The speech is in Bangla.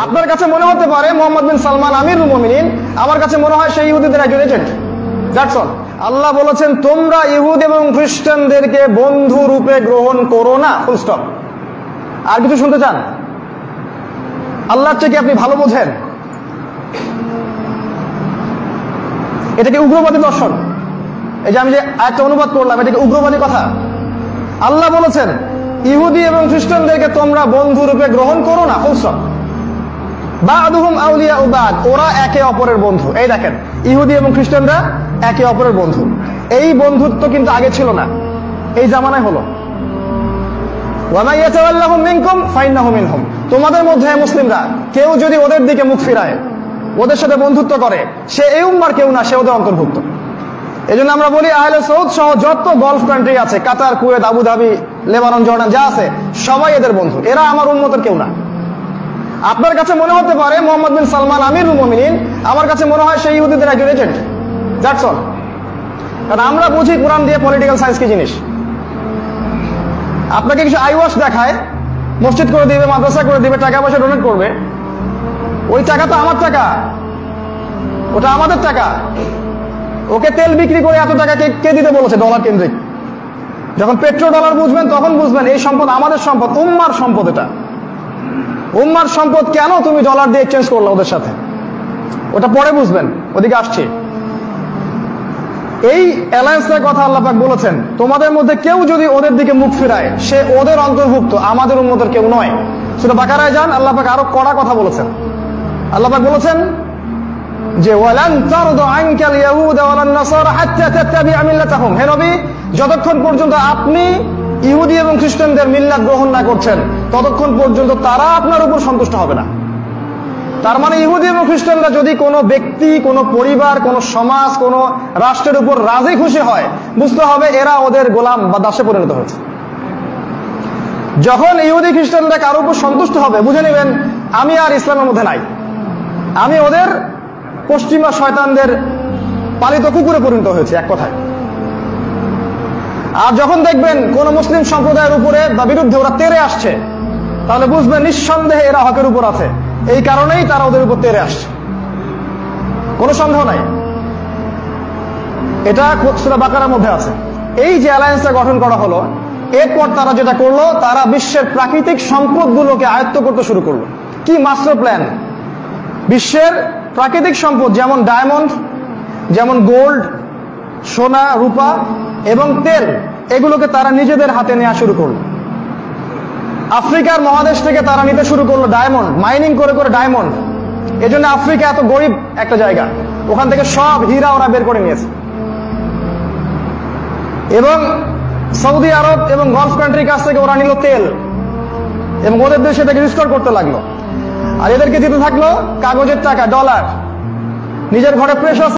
আপনার কাছে মনে হতে পারে মোহাম্মদ বিন সালমান আমিরুল মুমিনিন, আমার কাছে মনে হয় সেই ইহুদিদের একজন এজেন্ট। That's all. আল্লাহ বলেছেন তোমরা ইহুদ এবং খ্রিস্টানদেরকে বন্ধু রূপে গ্রহণ করো না, ফুল স্টপ। আর কিছু শুনতে চান? আল্লাহর চেয়ে আপনি ভালো বোঝেন? এটাকে উগ্রবাদী দর্শন। এই যে আমি যে একটা অনুবাদ করলাম, এটাকে উগ্রবাদী কথা। আল্লাহ বলেছেন ইহুদি এবং খ্রিস্টানদেরকে তোমরা বন্ধু রূপে গ্রহণ করো না, ফুল স্টপ। বা'দুহুম আউলিয়া বা'দ, ওরা একে অপরের বন্ধু। এই দেখেন, ইহুদি এবং খ্রিস্টানরা একে অপরের বন্ধু। এই বন্ধুত্ব কিন্তু আগে ছিল না, এই জামানায় হলো। ওয়া মা ইয়াতাওয়াল্লাহুম মিনকুম ফাইন্নাহু মিনহুম, তোমাদের মধ্যে মুসলিমরা কেউ যদি ওদের দিকে মুখ ফিরায়, ওদের সাথে বন্ধুত্ব করে, সে এই উম্মার কেউ না, সে ওদের অন্তর্ভুক্ত। এজন্য আমরা বলি আহলে সৌদ সহ যত গলফ কান্ট্রি আছে, কাতার, কুয়েত, আবুধাবি, লেবানন, জর্ডান যা আছে, সবাই এদের বন্ধু। এরা আমার উম্মতের কেউ না। আপনার কাছে মনে হতে পারে মোহাম্মদ বিন সালমান আমিরুল মুমিনিন, আমার কাছে মনে হয় সেই ইহুদিদের একজন এজেন্ট। That's all. কারণ আমরা বুঝি কোরআন দিয়ে পলিটিক্যাল সায়েন্স কি জিনিস। আপনাকে কিছু আইওয়াশ দেখায়, মসজিদ করে দিবে, মাদ্রাসা করে দিবে, টাকা পয়সা ডোনেট করবে। ওই টাকা তো আমার টাকা, ওটা আমাদের টাকা। ওকে তেল বিক্রি করে এত টাকা কে দিতে বলেছে? ডলার কেন্দ্রিক। যখন পেট্রো ডলার বুঝবেন তখন বুঝবেন এই সম্পদ আমাদের সম্পদ, উম্মার সম্পদ। এটা উম্মার সম্পদ। কেন তুমি ডলার দিয়ে এক্সচেঞ্জ করলে ওদের সাথে? ওটা পরে বুঝবেন, ওদিকে আসছে। এই অ্যালায়েন্সের কথা আল্লাহ পাক বলেছেন তোমাদের মধ্যে কেউ যদি ওদের দিকে মুখ ফিরায়, সে ওদের অন্তর্ভুক্ত, আমাদের উম্মতের কেউ নয়। সূরা বাকারায় যান, আল্লাহ পাক আরো কড়া কথা বলেছেন। আল্লাহ পাক বলেছেন যে ওয়ালান তারদা আনকাল ইয়াহুদ ওয়ালান নাসারা হাত্তা তাত্তাবি'a মিল্লাতাহুম, হে নবী, যতক্ষণ পর্যন্ত আপনি ইহুদি এবং খ্রিস্টানদের মিল্লাত গ্রহণ না করছেন, ততক্ষণ পর্যন্ত তারা আপনার উপর সন্তুষ্ট হবে না। তার মানে ইহুদি এবং খ্রিস্টানরা যদি কোনো ব্যক্তি, কোনো পরিবার, কোনো সমাজ, কোনো রাষ্ট্রের উপর রাজি খুশি হয়, বুঝতে হবে এরা ওদের গোলাম বা দাসে পরিণত হয়েছে। যখন ইহুদি খ্রিস্টানরা কারোর উপর সন্তুষ্ট হবে, বুঝে নেবেন আমি আর ইসলামের মধ্যে নাই, আমি ওদের পশ্চিমা শয়তানদের পালিত কুকুরে পরিণত হয়েছে, এক কথায়। আর যখন দেখবেন কোন মুসলিম সম্প্রদায়ের উপরে বা বিরুদ্ধে ওরা তেড়ে আসছে, তাহলে বুঝবেন নিঃসন্দেহে এরা হকের উপর আছে। এই কারণেই তারা ওদের উপর তেড়ে আসছে, কোনো সন্দেহ নাই। এটা সূরা বাকারার মধ্যে আছে। এই যে অ্যালায়েন্সটা গঠন করা হলো, এরপর তারা যেটা করলো, তারা বিশ্বের প্রাকৃতিক সম্পদগুলোকে আয়ত্ত করতে শুরু করলো। কি মাস্টার প্ল্যান! বিশ্বের প্রাকৃতিক সম্পদ যেমন ডায়মন্ড, যেমন গোল্ড, সোনা, রূপা এবং তেল, এগুলোকে তারা নিজেদের হাতে নেওয়া শুরু করলো। আফ্রিকার মহাদেশ থেকে তারা নিতে শুরু করলো ডায়মন্ড, মাইনিং করে করে ডায়মন্ড। এজন্য আফ্রিকা এত গরিব একটা জায়গা, ওখান থেকে সব হীরা ওরা বের করে নিয়েছে। এবং সৌদি আরব এবং গলফ কান্ট্রির কাছ থেকে ওরা নিল তেল এবং ওদের দেশে এটাকে রিস্টোর করতে লাগলো। আর এদেরকে দিতে থাকলো কাগজের টাকা, ডলার। নিজের ঘরে প্রেশার